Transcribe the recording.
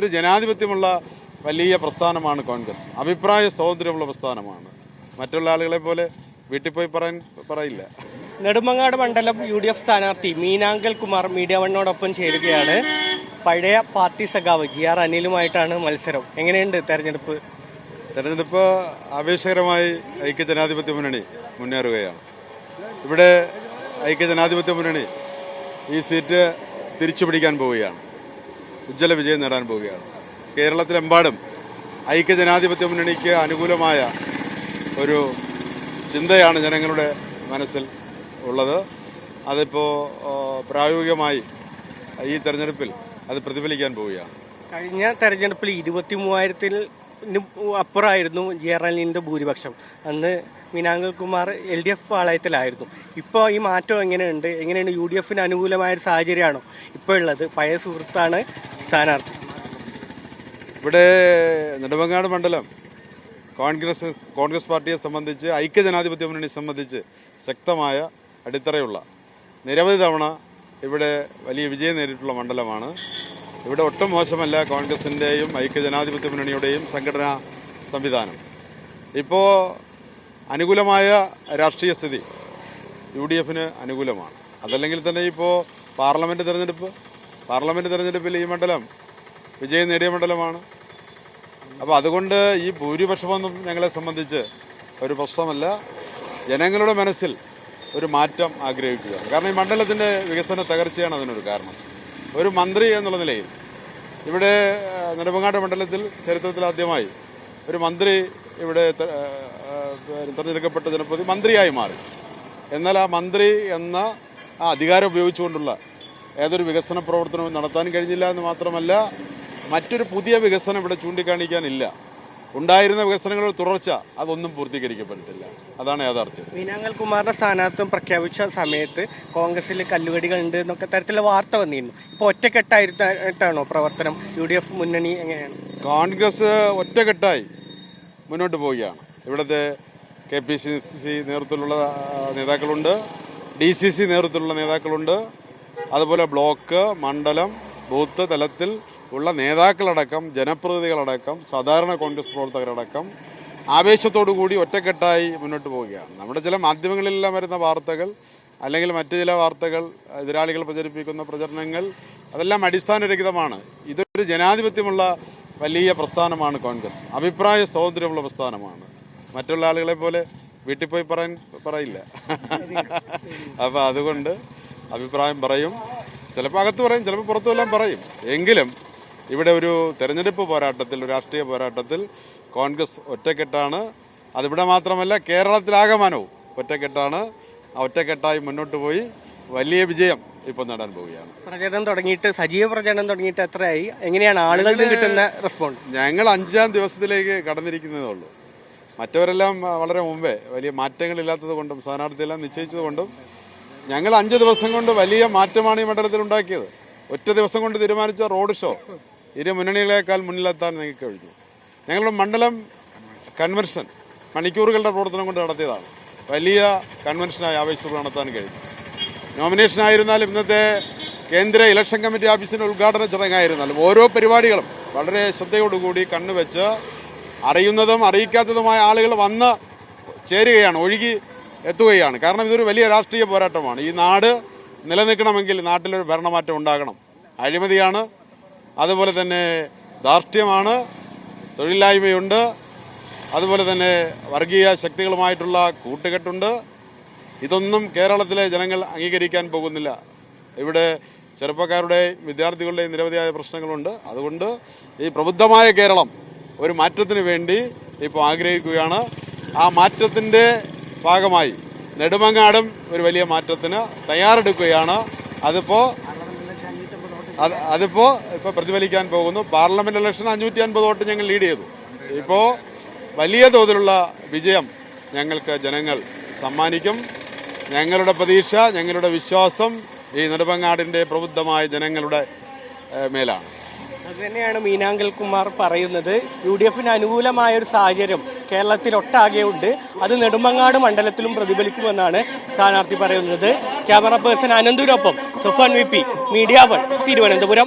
ഒരു ജനാധിപത്യമുള്ള വലിയ പ്രസ്ഥാനമാണ് കോൺഗ്രസ്. അഭിപ്രായ സ്വാതന്ത്ര്യമുള്ള പ്രസ്ഥാനമാണ്. മറ്റുള്ള ആളുകളെ പോലെ വീട്ടിൽ പോയി പറയില്ല. നെടുമങ്ങാട് മണ്ഡലം UDF സ്ഥാനാർത്ഥി മീനാങ്കൽ കുമാർ മീഡിയ വണ്ണോടൊപ്പം ചേരുകയാണ്. പഴയ പാർട്ടി സഖാവ് GR അനിലുമായിട്ടാണ് മത്സരം. എങ്ങനെയുണ്ട് തെരഞ്ഞെടുപ്പ്? തെരഞ്ഞെടുപ്പ് ആവേശകരമായി ഐക്യജനാധിപത്യ മുന്നണി മുന്നേറുകയാണ്. ഇവിടെ ഐക്യജനാധിപത്യ മുന്നണി ഈ സീറ്റ് തിരിച്ചു പിടിക്കാൻ പോവുകയാണ്. ഉജ്ജ്വല വിജയം നേടാൻ പോവുകയാണ്. കേരളത്തിലെമ്പാടും ഐക്യജനാധിപത്യ മുന്നണിക്ക് അനുകൂലമായ ഒരു ചിന്തയാണ് ജനങ്ങളുടെ മനസ്സിൽ ഉള്ളത്. അതിപ്പോൾ പ്രായോഗികമായി ഈ തെരഞ്ഞെടുപ്പിൽ അത് പ്രതിഫലിക്കാൻ പോവുകയാണ്. കഴിഞ്ഞ തെരഞ്ഞെടുപ്പിൽ 23,000-ൽ അപ്പുറമായിരുന്നു GR അനിലിൻ്റെ ഭൂരിപക്ഷം. അന്ന് മീനാങ്കൽ കുമാർ LDF പാളയത്തിലായിരുന്നു. ഇപ്പോൾ ഈ മാറ്റം എങ്ങനെയുണ്ട്? UDFന് അനുകൂലമായൊരു സാഹചര്യമാണോ ഇപ്പോൾ ഉള്ളത്? പഴയ സുഹൃത്താണ് സ്ഥാനാർത്ഥി. ഇവിടെ നെടുമങ്ങാട് മണ്ഡലം കോൺഗ്രസ് പാർട്ടിയെ സംബന്ധിച്ച്, ഐക്യജനാധിപത്യ മുന്നണി സംബന്ധിച്ച് ശക്തമായ അടിത്തറയുള്ള, നിരവധി തവണ ഇവിടെ വലിയ വിജയം നേടിയിട്ടുള്ള മണ്ഡലമാണ്. ഇവിടെ ഒട്ടും മോശമല്ല കോൺഗ്രസിൻ്റെയും ഐക്യജനാധിപത്യ മുന്നണിയുടെയും സംഘടനാ സംവിധാനം. ഇപ്പോൾ അനുകൂലമായ രാഷ്ട്രീയ സ്ഥിതി UDFന് അനുകൂലമാണ്. അതല്ലെങ്കിൽ തന്നെ ഇപ്പോൾ പാർലമെൻറ്റ് തെരഞ്ഞെടുപ്പിൽ ഈ മണ്ഡലം വിജയം നേടിയ മണ്ഡലമാണ്. അപ്പോൾ അതുകൊണ്ട് ഈ ഭൂരിപക്ഷമൊന്നും ഞങ്ങളെ സംബന്ധിച്ച് ഒരു പ്രശ്നമല്ല. ജനങ്ങളുടെ മനസ്സിൽ ഒരു മാറ്റം ആഗ്രഹിക്കുക. കാരണം ഈ മണ്ഡലത്തിൻ്റെ വികസന തകർച്ചയാണ് അതിനൊരു കാരണം. ഒരു മന്ത്രി എന്നുള്ള നിലയിൽ ഇവിടെ നെടുമങ്ങാട് മണ്ഡലത്തിൽ ചരിത്രത്തിൽ ആദ്യമായി ഒരു മന്ത്രി ഇവിടെ തിരഞ്ഞെടുക്കപ്പെട്ട ജനപ്രതി മന്ത്രിയായി മാറി. എന്നാൽ ആ മന്ത്രി എന്ന ആ അധികാരം ഉപയോഗിച്ചുകൊണ്ടുള്ള ഏതൊരു വികസന പ്രവർത്തനവും നടത്താൻ കഴിഞ്ഞില്ല എന്ന് മാത്രമല്ല, മറ്റൊരു പുതിയ വികസനം ഇവിടെ ചൂണ്ടിക്കാണിക്കാനില്ല. ഉണ്ടായിരുന്ന വികസനങ്ങളുടെ തുടർച്ച അതൊന്നും പൂർത്തീകരിക്കപ്പെട്ടിട്ടില്ല. അതാണ് യാഥാർത്ഥ്യം. മീനാങ്കൽ കുമാറിന്റെ സ്ഥാനാർത്ഥിത്വം പ്രഖ്യാപിച്ച സമയത്ത് കോൺഗ്രസിൽ കല്ലുകടികൾ ഉണ്ട് എന്നൊക്കെ തരത്തിലുള്ള വാർത്ത വന്നിരുന്നു. ഇപ്പോൾ ഒറ്റക്കെട്ടായിട്ടാണോ പ്രവർത്തനം? UDF മുന്നണി എങ്ങനെയാണ്? കോൺഗ്രസ് ഒറ്റക്കെട്ടായി മുന്നോട്ട് പോവുകയാണ്. ഇവിടുത്തെ KPCC നേതൃത്വത്തിലുള്ള നേതാക്കളുണ്ട്, DCC നേതൃത്വത്തിലുള്ള നേതാക്കളുണ്ട്, അതുപോലെ ബ്ലോക്ക്, മണ്ഡലം, ബൂത്ത് തലത്തിൽ ഉള്ള നേതാക്കളടക്കം, ജനപ്രതിനിധികളടക്കം, സാധാരണ കോൺഗ്രസ് പ്രവർത്തകരടക്കം ആവേശത്തോടു കൂടി ഒറ്റക്കെട്ടായി മുന്നോട്ട് പോവുകയാണ്. നമ്മുടെ ചില മാധ്യമങ്ങളിലെല്ലാം വരുന്ന വാർത്തകൾ, അല്ലെങ്കിൽ മറ്റു ചില വാർത്തകൾ, എതിരാളികൾ പ്രചരിപ്പിക്കുന്ന പ്രചരണങ്ങൾ, അതെല്ലാം അടിസ്ഥാനരഹിതമാണ്. ഇതൊരു ജനാധിപത്യമുള്ള വലിയ പ്രസ്ഥാനമാണ് കോൺഗ്രസ്. അഭിപ്രായ സ്വാതന്ത്ര്യമുള്ള പ്രസ്ഥാനമാണ്. മറ്റുള്ള ആളുകളെ പോലെ വീട്ടിൽ പോയി പറയില്ല. അപ്പോൾ അതുകൊണ്ട് അഭിപ്രായം പറയും. ചിലപ്പോൾ അകത്ത് പറയും, ചിലപ്പോൾ പുറത്തുമെല്ലാം പറയും. എങ്കിലും ഇവിടെ ഒരു തെരഞ്ഞെടുപ്പ് പോരാട്ടത്തിൽ, ഒരു രാഷ്ട്രീയ പോരാട്ടത്തിൽ കോൺഗ്രസ് ഒറ്റക്കെട്ടാണ്. അതിവിടെ മാത്രമല്ല, കേരളത്തിലാകമാനവും ഒറ്റക്കെട്ടാണ്. ആ ഒറ്റക്കെട്ടായി മുന്നോട്ട് പോയി വലിയ വിജയം ഇപ്പോൾ നേടാൻ പോവുകയാണ്. സജീവ പ്രചരണം തുടങ്ങിയിട്ട് എത്രയായി? എങ്ങനെയാണ് ആളുകളിൽ കിട്ടുന്ന റെസ്പോൺസ്? ഞങ്ങൾ 5ാം ദിവസത്തിലേക്ക് കടന്നിരിക്കുന്നതേ ഉള്ളൂ. മറ്റവരെല്ലാം വളരെ മുമ്പേ വലിയ മാറ്റങ്ങളില്ലാത്തത് കൊണ്ടും സ്ഥാനാർത്ഥിയെല്ലാം നിശ്ചയിച്ചത് കൊണ്ടും ഞങ്ങൾ 5 ദിവസം കൊണ്ട് വലിയ മാറ്റമാണ് ഈ മണ്ഡലത്തിൽ ഉണ്ടാക്കിയത്. ഒറ്റ ദിവസം കൊണ്ട് തീരുമാനിച്ച റോഡ് ഷോ ഇരു മുന്നണികളേക്കാൾ മുന്നിലെത്താൻ ഞങ്ങൾക്ക് കഴിഞ്ഞു. ഞങ്ങളുടെ മണ്ഡലം കൺവെൻഷൻ മണിക്കൂറുകളുടെ പ്രവർത്തനം കൊണ്ട് നടത്തിയതാണ്. വലിയ കൺവെൻഷനായി ആവേശത്തോടെ നടത്താൻ കഴിഞ്ഞു. നോമിനേഷനായിരുന്നാലും ഇന്നത്തെ കേന്ദ്ര ഇലക്ഷൻ കമ്മിറ്റി ഓഫീസിൻ്റെ ഉദ്ഘാടന ചടങ്ങായിരുന്നാലും ഓരോ പരിപാടികളും വളരെ ശ്രദ്ധയോടുകൂടി കണ്ണുവെച്ച് അറിയുന്നതും അറിയിക്കാത്തതുമായ ആളുകൾ വന്ന് ചേരുകയാണ്, ഒഴുകി എത്തുകയാണ്. കാരണം ഇതൊരു വലിയ രാഷ്ട്രീയ പോരാട്ടമാണ്. ഈ നാട് നിലനിൽക്കണമെങ്കിൽ നാട്ടിലൊരു ഭരണമാറ്റം ഉണ്ടാകണം. അഴിമതിയാണ്, അതുപോലെ തന്നെ ധാർഷ്ട്യമാണ്, തൊഴിലില്ലായ്മയുണ്ട്, അതുപോലെ തന്നെ വർഗീയ ശക്തികളുമായിട്ടുള്ള കൂട്ടുകെട്ടുണ്ട്. ഇതൊന്നും കേരളത്തിലെ ജനങ്ങൾ അംഗീകരിക്കാൻ പോകുന്നില്ല. ഇവിടെ ചെറുപ്പക്കാരുടെയും വിദ്യാർത്ഥികളുടെയും നിരവധിയായ പ്രശ്നങ്ങളുണ്ട്. അതുകൊണ്ട് ഈ പ്രബുദ്ധമായ കേരളം ഒരു മാറ്റത്തിന് വേണ്ടി ഇപ്പോൾ ആഗ്രഹിക്കുകയാണ്. ആ മാറ്റത്തിൻ്റെ ഭാഗമായി നെടുമങ്ങാടും ഒരു വലിയ മാറ്റത്തിന് തയ്യാറെടുക്കുകയാണ്. അതിപ്പോൾ പ്രതിഫലിക്കാൻ പോകുന്നു. പാർലമെന്റ് ഇലക്ഷൻ 550 വോട്ട് ഞങ്ങൾ ലീഡ് ചെയ്തു. ഇപ്പോൾ വലിയ തോതിലുള്ള വിജയം ഞങ്ങൾക്ക് ജനങ്ങൾ സമ്മാനിക്കും. ഞങ്ങളുടെ പ്രതീക്ഷ, ഞങ്ങളുടെ വിശ്വാസം ഈ നെടുമങ്ങാടിൻ്റെ പ്രബുദ്ധമായ ജനങ്ങളുടെ മേലാണ്. അതുതന്നെയാണ് മീനാങ്കൽ കുമാർ പറയുന്നത്. UDFന് അനുകൂലമായൊരു സാഹചര്യം കേരളത്തിലൊട്ടാകെ ഉണ്ട്. അത് നെടുമങ്ങാട് മണ്ഡലത്തിലും പ്രതിഫലിക്കുമെന്നാണ് സ്ഥാനാർത്ഥി പറയുന്നത്. ക്യാമറ പേഴ്സൺ അനന്തൂരൊപ്പം സുഫാൻ VP, മീഡിയ 1, തിരുവനന്തപുരം.